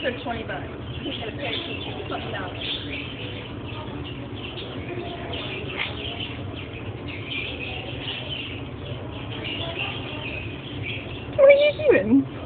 for $20. He's gonna pay $20. What are you doing?